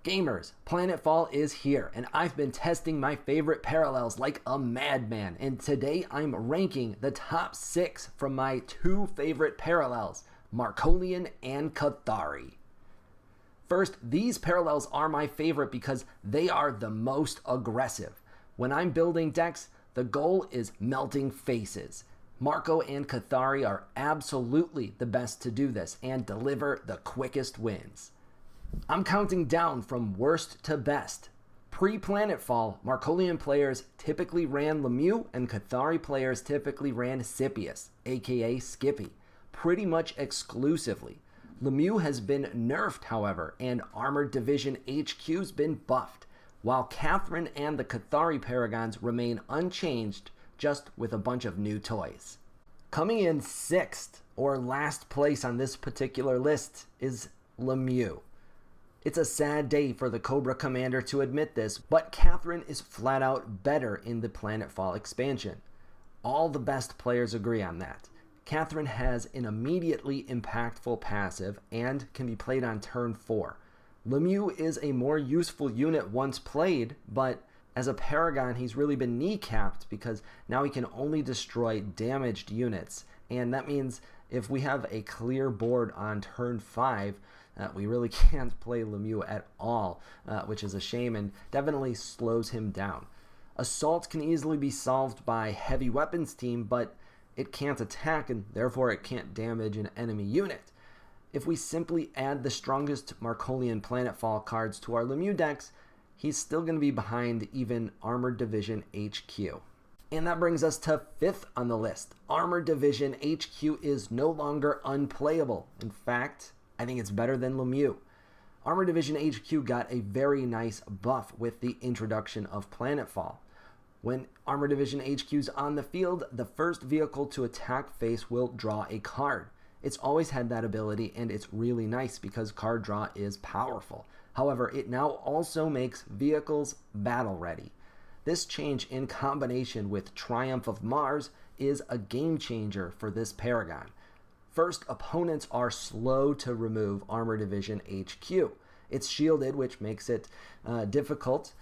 Gamers, Planetfall is here, and I've been testing my favorite parallels like a madman, and today I'm ranking the top 6 from my 2 favorite parallels, Marcolian and Kathari. First, these parallels are my favorite because they are the most aggressive. When I'm building decks, the goal is melting faces. Marco and Kathari are absolutely the best to do this and deliver the quickest wins. I'm counting down from worst to best. Pre-Planetfall, Marcolian players typically ran Lemieux and Kathari players typically ran Scipius, aka Skippy, pretty much exclusively. Lemieux has been nerfed, however, and Armored Division HQ's been buffed, while Catherine and the Kathari Paragons remain unchanged, just with a bunch of new toys. Coming in 6th, or last place on this particular list, is Lemieux. It's a sad day for the KOBRA commander to admit this, but Catherine is flat out better in the Planetfall expansion. All the best players agree on that. Catherine has an immediately impactful passive and can be played on turn 4. Lemieux is a more useful unit once played, but as a Paragon he's really been kneecapped because now he can only destroy damaged units, and that means if we have a clear board on turn 5, we really can't play Lemieux at all, which is a shame and definitely slows him down. Assault can easily be solved by heavy weapons team, but it can't attack and therefore it can't damage an enemy unit. If we simply add the strongest Marcolian Planetfall cards to our Lemieux decks, he's still going to be behind even Armored Division HQ. And that brings us to 5th on the list. Armored Division HQ is no longer unplayable. In fact, I think it's better than Lemieux. Armored Division HQ got a very nice buff with the introduction of Planetfall. When Armored Division HQ's on the field, the first vehicle to attack face will draw a card. It's always had that ability, and it's really nice because card draw is powerful. However, it now also makes vehicles battle ready. This change in combination with Triumph of Mars is a game changer for this Paragon. First, opponents are slow to remove Armored Division HQ. It's shielded, which makes it difficult,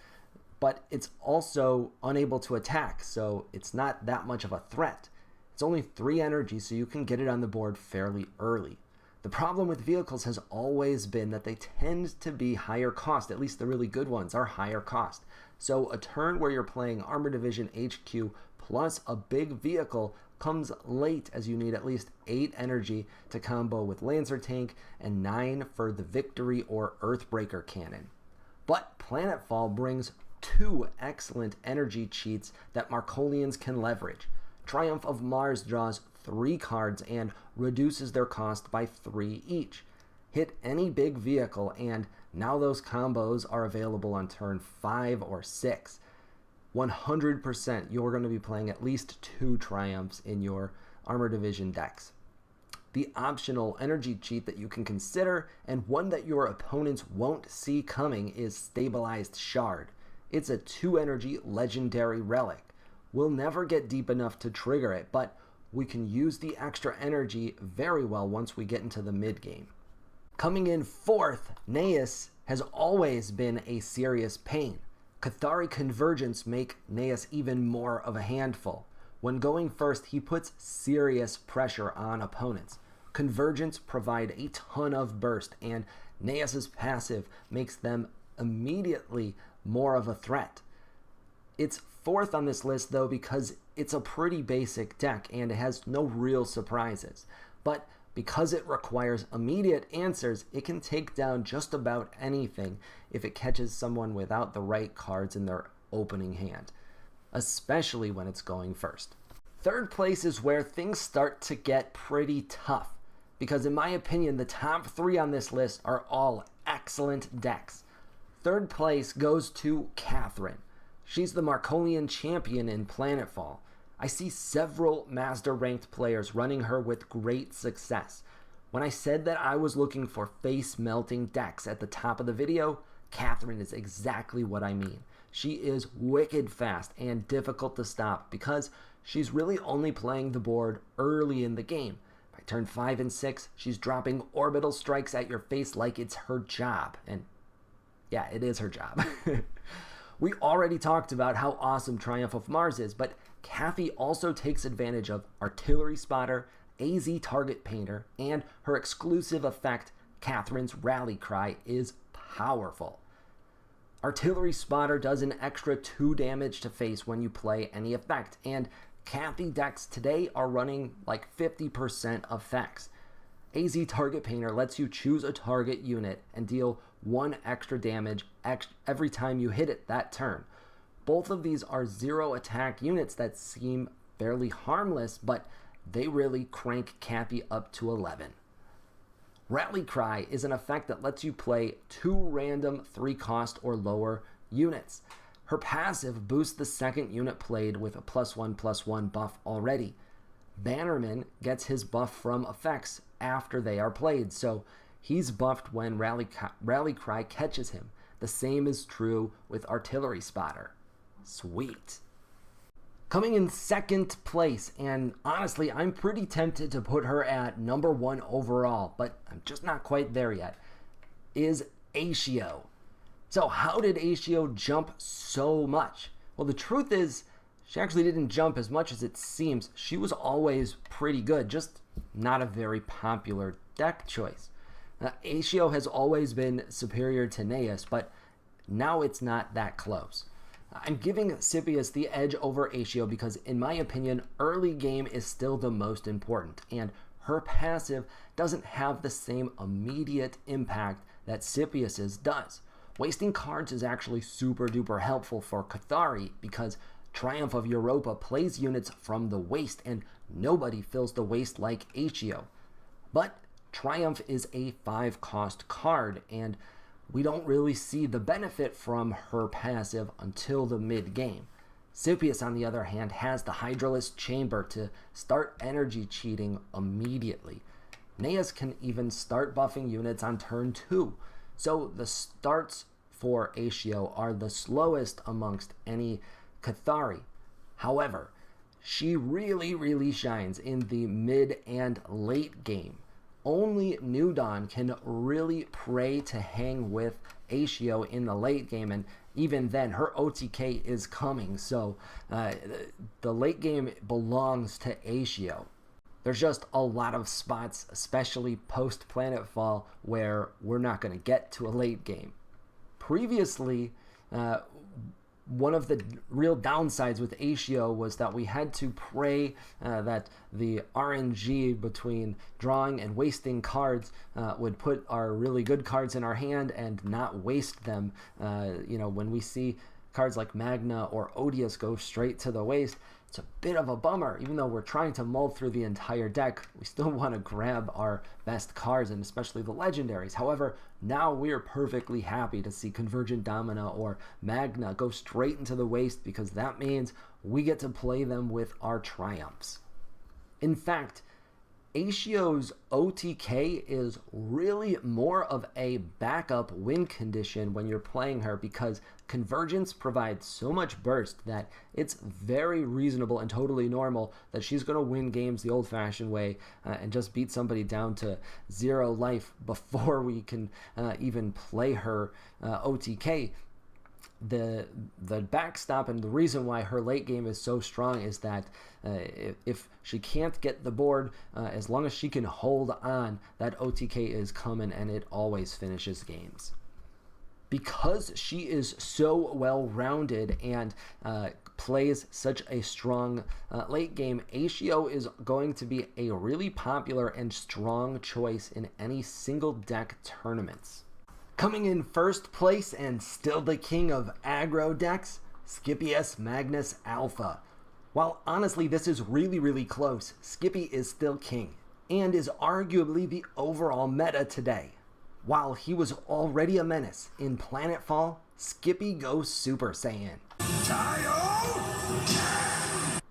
but it's also unable to attack, so it's not that much of a threat. It's only 3 energy, so you can get it on the board fairly early. The problem with vehicles has always been that they tend to be higher cost, at least the really good ones are higher cost. So a turn where you're playing Armored Division HQ plus a big vehicle comes late, as you need at least 8 energy to combo with Lancer Tank and 9 for the Victory or Earthbreaker cannon. But Planetfall brings 2 excellent energy cheats that Marcolians can leverage. Triumph of Mars draws 3 cards and reduces their cost by 3 each. Hit any big vehicle and now those combos are available on turn 5 or 6. 100% you're going to be playing at least 2 Triumphs in your Armored Division decks. The optional energy cheat that you can consider, and one that your opponents won't see coming, is Stabilized Shard. It's a 2 energy legendary relic. We'll never get deep enough to trigger it, but we can use the extra energy very well once we get into the mid game. Coming in 4th, Gnaeus has always been a serious pain. Kathari Convergence make Gnaeus even more of a handful. When going first, he puts serious pressure on opponents. Convergence provide a ton of burst, and Gnaeus's passive makes them immediately more of a threat. It's 4th on this list though because it's a pretty basic deck and it has no real surprises. But because it requires immediate answers, it can take down just about anything if it catches someone without the right cards in their opening hand, especially when it's going first. 3rd place is where things start to get pretty tough, because in my opinion, the top 3 on this list are all excellent decks. 3rd place goes to Catherine. She's the Marcolian champion in Planetfall. I see several Master ranked players running her with great success. When I said that I was looking for face melting decks at the top of the video, Catherine is exactly what I mean. She is wicked fast and difficult to stop because she's really only playing the board early in the game. By turn 5 and 6, she's dropping orbital strikes at your face like it's her job, and Yeah, it is her job. We already talked about how awesome Triumph of Mars is, but Kathy also takes advantage of Artillery Spotter, AZ Target Painter, and her exclusive effect, Catherine's Rally Cry, is powerful. Artillery Spotter does an extra 2 damage to face when you play any effect, and Kathy decks today are running like 50% effects. AZ Target Painter lets you choose a target unit and deal 1 extra damage every time you hit it that turn. Both of these are 0 attack units that seem fairly harmless, but they really crank Kathy up to 11. Rally Cry is an effect that lets you play 2 random 3 cost or lower units. Her passive boosts the second unit played with a +1/+1 buff already. Bannerman gets his buff from effects after they are played, so he's buffed when Rally Cry catches him. The same is true with Artillery Spotter. Sweet. Coming in second place, and honestly, I'm pretty tempted to put her at number 1 overall, but I'm just not quite there yet, is Aetio. So how did Aetio jump so much? Well, the truth is, she actually didn't jump as much as it seems. She was always pretty good, just not a very popular deck choice. Aetio has always been superior to Gnaeus, but now it's not that close. I'm giving Scipius the edge over Aetio because, in my opinion, early game is still the most important, and her passive doesn't have the same immediate impact that Scipius's does. Wasting cards is actually super duper helpful for Kathari because Triumph of Europa plays units from the waste, and nobody fills the waste like Aetio. But Triumph is a 5-cost card, and we don't really see the benefit from her passive until the mid-game. Scipius, on the other hand, has the Hydrolist Chamber to start energy cheating immediately. Gnaeus can even start buffing units on turn 2, so the starts for Aetio are the slowest amongst any Kathari. However, she really shines in the mid and late game. Only New Dawn can really pray to hang with Aetio in the late game, and even then her OTK is coming, so the late game belongs to Aetio. There's just a lot of spots, especially post Planetfall, where we're not going to get to a late game. Previously, one of the real downsides with Aetio was that we had to pray that the RNG between drawing and wasting cards would put our really good cards in our hand and not waste them. When we see cards like Magna or Odious go straight to the waste, it's a bit of a bummer. Even though we're trying to mull through the entire deck, we still want to grab our best cards, and especially the legendaries. However, now we are perfectly happy to see Convergent Domina or Magna go straight into the waste, because that means we get to play them with our triumphs. In fact, Aetio's OTK is really more of a backup win condition when you're playing her, because Convergence provides so much burst that it's very reasonable and totally normal that she's going to win games the old-fashioned way and just beat somebody down to 0 life before we can even play her OTK. The backstop and the reason why her late game is so strong is that if she can't get the board, as long as she can hold on, that OTK is coming, and it always finishes games. Because she is so well-rounded and plays such a strong late game, Aetio is going to be a really popular and strong choice in any single deck tournaments. Coming in first place and still the king of aggro decks, Scipius Magnus Alpha. While honestly this is really close, Skippy is still king, and is arguably the overall meta today. While he was already a menace in Planetfall, Skippy goes Super Saiyan.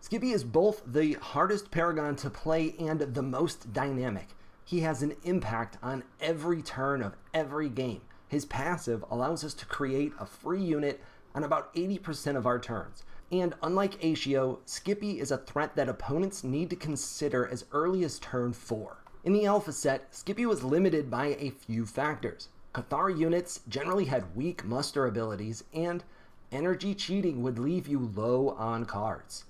Skippy is both the hardest Paragon to play and the most dynamic. He has an impact on every turn of every game. His passive allows us to create a free unit on about 80% of our turns. And unlike Aetio, Skippy is a threat that opponents need to consider as early as turn 4. In the alpha set, Skippy was limited by a few factors. Kathari units generally had weak muster abilities, and energy cheating would leave you low on cards.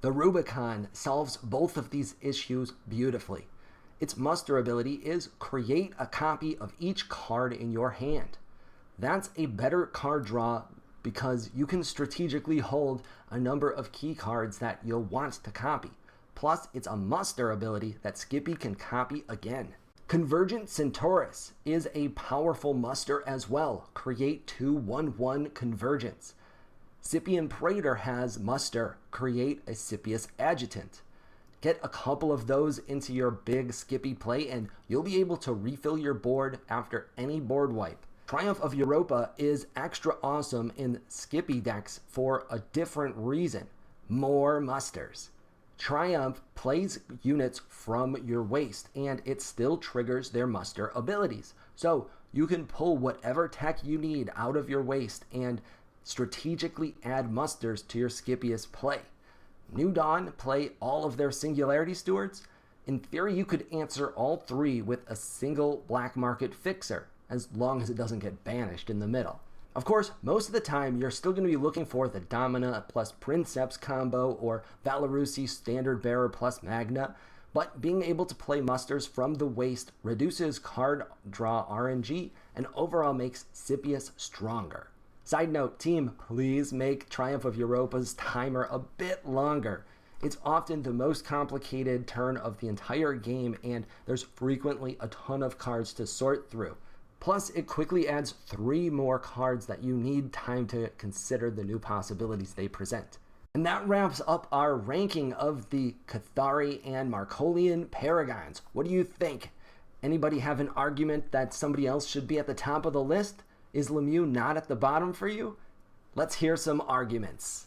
The Rubicon solves both of these issues beautifully. Its muster ability is create a copy of each card in your hand. That's a better card draw because you can strategically hold a number of key cards that you'll want to copy. Plus, it's a muster ability that Skippy can copy again. Convergent Centaurus is a powerful muster as well. Create 2/1/1 convergence. Scipian Praetor has muster. Create a Scipius Adjutant. Get a couple of those into your big Skippy play and you'll be able to refill your board after any board wipe. Triumph of Europa is extra awesome in Skippy decks for a different reason. More musters. Triumph plays units from your waist and it still triggers their muster abilities. So you can pull whatever tech you need out of your waist and strategically add musters to your Scipius play. New Dawn play all of their Singularity Stewards. In theory, you could answer all three with a single black market fixer, as long as it doesn't get banished in the middle. Of course, most of the time, you're still going to be looking for the Domina plus Princeps combo or Valerus Standard Bearer plus Magna, but being able to play musters from the waist reduces card draw RNG and overall makes Scipius stronger. Side note, team, please make Triumph of Europa's timer a bit longer. It's often the most complicated turn of the entire game, and there's frequently a ton of cards to sort through. Plus, it quickly adds 3 more cards that you need time to consider the new possibilities they present. And that wraps up our ranking of the Kathari and Marcolian Paragons. What do you think? Anybody have an argument that somebody else should be at the top of the list? Is Lemieux not at the bottom for you? Let's hear some arguments.